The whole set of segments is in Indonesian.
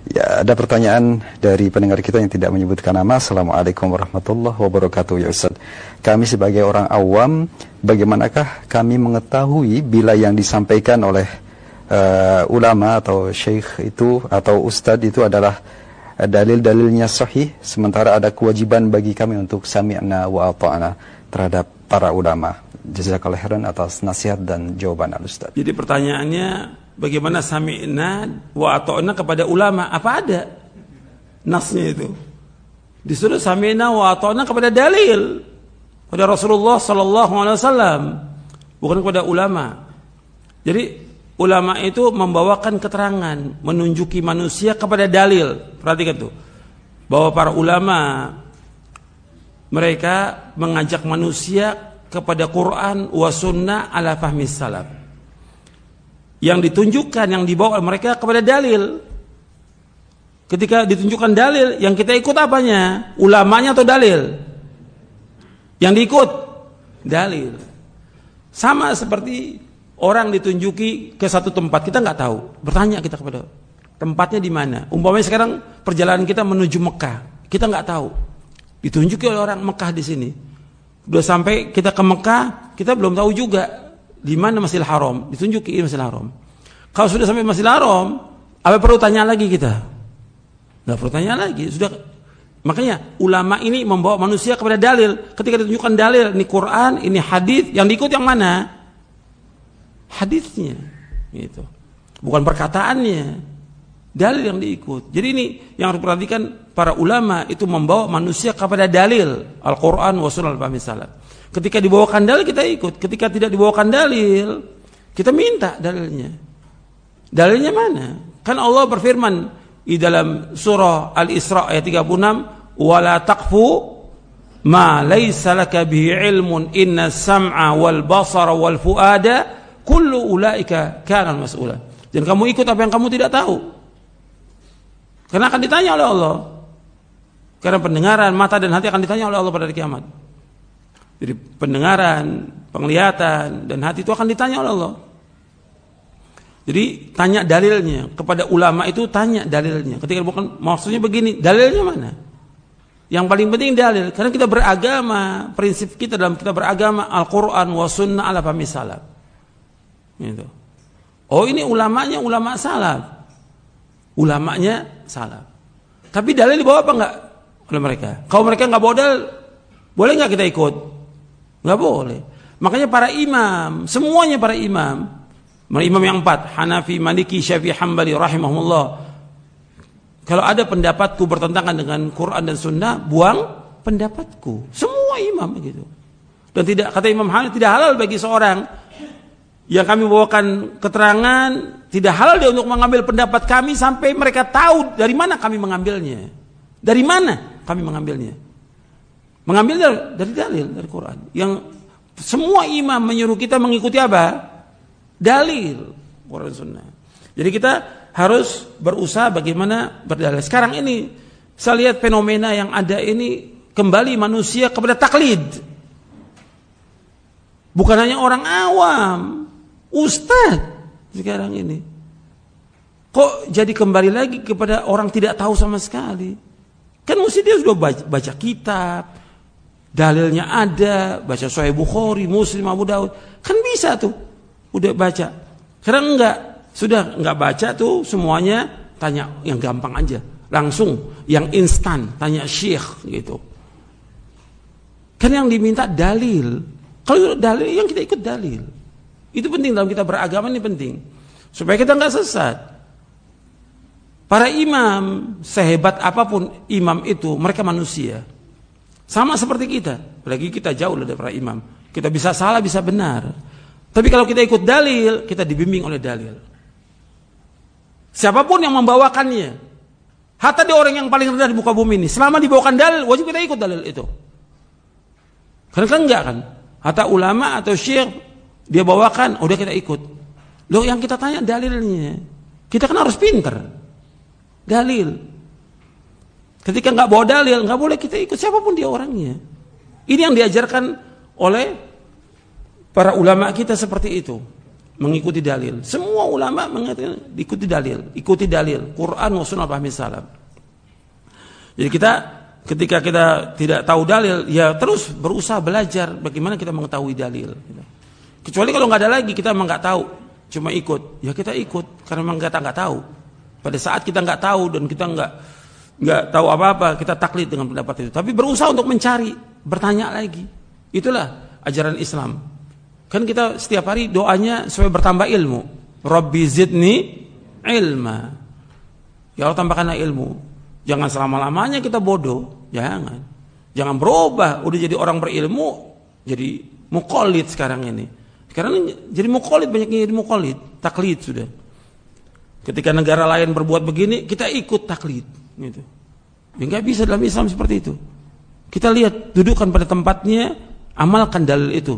Ya, ada pertanyaan dari pendengar kita yang tidak menyebutkan nama. Assalamualaikum warahmatullahi wabarakatuh. Ya Ustaz, kami sebagai orang awam, bagaimanakah kami mengetahui bila yang disampaikan oleh ulama atau syekh itu atau ustadz itu adalah dalil-dalilnya sahih, sementara ada kewajiban bagi kami untuk sami'na wa ata'na terhadap para ulama. Jazakallahu khairan atas nasihat dan jawaban Al-Ustaz. Jadi pertanyaannya, bagaimana sami'na wa ata'na kepada ulama? Apa ada nasnya itu? Disuruh sami'na wa ata'na kepada dalil, pada Rasulullah sallallahu alaihi wasallam, bukan kepada ulama. Jadi ulama itu membawakan keterangan, menunjuki manusia kepada dalil. Perhatikan tuh, bahwa para ulama mereka mengajak manusia kepada Quran wa sunnah ala fahmi salaf. Yang ditunjukkan, yang dibawa mereka kepada dalil. Ketika ditunjukkan dalil, yang kita ikut apanya? Ulamanya atau dalil? Yang diikut dalil. Sama seperti orang ditunjuki ke satu tempat, kita nggak tahu. Bertanya kita kepada tempatnya di mana. Umpamanya sekarang perjalanan kita menuju Mekah, kita nggak tahu. Ditunjuki oleh orang Mekah di sini. Udah sampai kita ke Mekah, kita belum tahu juga di mana Masjidil Haram. Ditunjuki Masjidil Haram. Kalau sudah sampai Masjidil Haram, apa perlu tanya lagi kita? Nggak perlu tanya lagi. Sudah. Makanya ulama ini membawa manusia kepada dalil. Ketika ditunjukkan dalil, ini Quran, ini hadis, yang diikut yang mana? Hadisnya, gitu. Bukan perkataannya. Dalil yang diikut. Jadi ini yang harus perhatikan, para ulama itu membawa manusia kepada dalil Al-Quran wa sunnah al-fahmi salaf. Ketika dibawakan dalil kita ikut, ketika tidak dibawakan dalil kita minta dalilnya. Dalilnya mana? Kan Allah berfirman di dalam surah Al-Isra ayat 36, wala taqfu ma laysa laka bihi ilmun inna sam'a wal basara wal fuada kullu ulaika kana mas'ula. Dan kamu ikut apa yang kamu tidak tahu. Karena akan ditanya oleh Allah. Karena pendengaran, mata dan hati akan ditanya oleh Allah pada hari kiamat. Jadi pendengaran, penglihatan dan hati itu akan ditanya oleh Allah. Jadi tanya dalilnya. Kepada ulama itu tanya dalilnya. Ketika bukan maksudnya begini, dalilnya mana? Yang paling penting dalil. Karena kita beragama, prinsip kita dalam kita beragama Al-Quran wa sunnah ala fahmi salaf. Gitu. Oh ini ulamanya ulama salaf. Ulamanya salaf. Tapi dalil dibawa apa enggak oleh mereka? Kalau mereka enggak bawa dalil, boleh enggak kita ikut? Enggak boleh. Makanya para imam, semuanya para imam yang 4, Hanafi, Maliki, Syafi'i, Hambali rahimahumullah. Kalau ada pendapatku bertentangan dengan Quran dan Sunnah, buang pendapatku. Semua imam begitu. Dan tidak, kata Imam Hanafi, tidak halal bagi seorang yang kami bawakan keterangan, tidak halal dia untuk mengambil pendapat kami sampai mereka tahu dari mana kami mengambilnya. Dari mana kami mengambilnya? Mengambil dari dalil, dari Quran. Yang semua imam menyuruh kita mengikuti apa? Dalil Quran Sunnah. Jadi kita harus berusaha bagaimana berdalil. Sekarang ini saya lihat fenomena yang ada ini, kembali manusia kepada taklid. Bukan hanya orang awam, ustadz sekarang ini. Kok jadi kembali lagi kepada orang tidak tahu sama sekali? Kan mesti dia sudah baca kitab, dalilnya ada, baca Sahih Bukhari, Muslim, Abu Daud. Kan bisa tuh, udah baca. Sekarang enggak, sudah enggak baca tuh semuanya, tanya yang gampang aja. Langsung, yang instan, tanya syekh gitu. Kan yang diminta dalil. Kalau dalil, yang kita ikut dalil. Itu penting dalam kita beragama, ini penting. Supaya kita enggak sesat. Para imam, sehebat apapun imam itu, mereka manusia. Sama seperti kita. Apalagi kita jauh dari para imam. Kita bisa salah, bisa benar. Tapi kalau kita ikut dalil, kita dibimbing oleh dalil. Siapapun yang membawakannya. Hatta di orang yang paling rendah di muka bumi ini. Selama dibawakan dalil, wajib kita ikut dalil itu. Karena kan enggak kan. Hatta ulama atau syekh, dia bawakan, udah kita ikut. Loh yang kita tanya dalilnya. Kita kan harus pinter. Dalil. Ketika nggak bawa dalil, nggak boleh kita ikut siapapun dia orangnya. Ini yang diajarkan oleh para ulama kita seperti itu. mengikuti dalil. Semua ulama mengatakan ikuti dalil Quran wa sunnah fahmi salaf. Jadi ketika kita tidak tahu dalil, ya terus berusaha belajar bagaimana kita mengetahui dalil. Kecuali kalau nggak ada lagi, kita memang nggak tahu, cuma ikut, ya kita ikut karena memang kita nggak tahu. Pada saat kita nggak tahu dan kita nggak tahu apa-apa, kita taklid dengan pendapat itu. Tapi berusaha untuk mencari, bertanya lagi. Itulah ajaran Islam. Kan kita setiap hari doanya supaya bertambah ilmu. Rabbi zidni ilma. Ya Allah tambahkanlah ilmu. Jangan selama-lamanya kita bodoh. Jangan berubah. Udah jadi orang berilmu, jadi muqallid sekarang ini. Sekarang ini jadi muqallid, banyaknya jadi muqallid. Taklid sudah. Ketika negara lain berbuat begini, kita ikut taklid. Gitu. Ya nggak bisa dalam Islam seperti itu. Kita lihat, dudukkan pada tempatnya, amalkan dalil itu.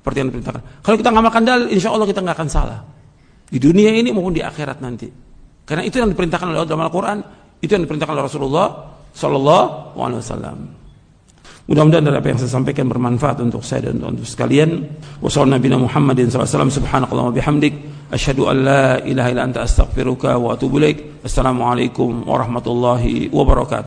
Seperti yang diperintahkan. Kalau kita ngamalkan dalil, insya Allah kita nggak akan salah. Di dunia ini maupun di akhirat nanti. Karena itu yang diperintahkan oleh Allah dalam Al-Quran, itu yang diperintahkan oleh Rasulullah Sallallahu Alaihi Wasallam. Mudah-mudahan dari apa yang saya sampaikan bermanfaat untuk saya dan untuk sekalian. Wassalamualaikum warahmatullahi wabarakatuh. Subhanakallahumma bihamdik. Asyhadu an la ilaha illa anta astaghfiruka wa atubu ilaik. Assalamualaikum warahmatullahi wabarakatuh.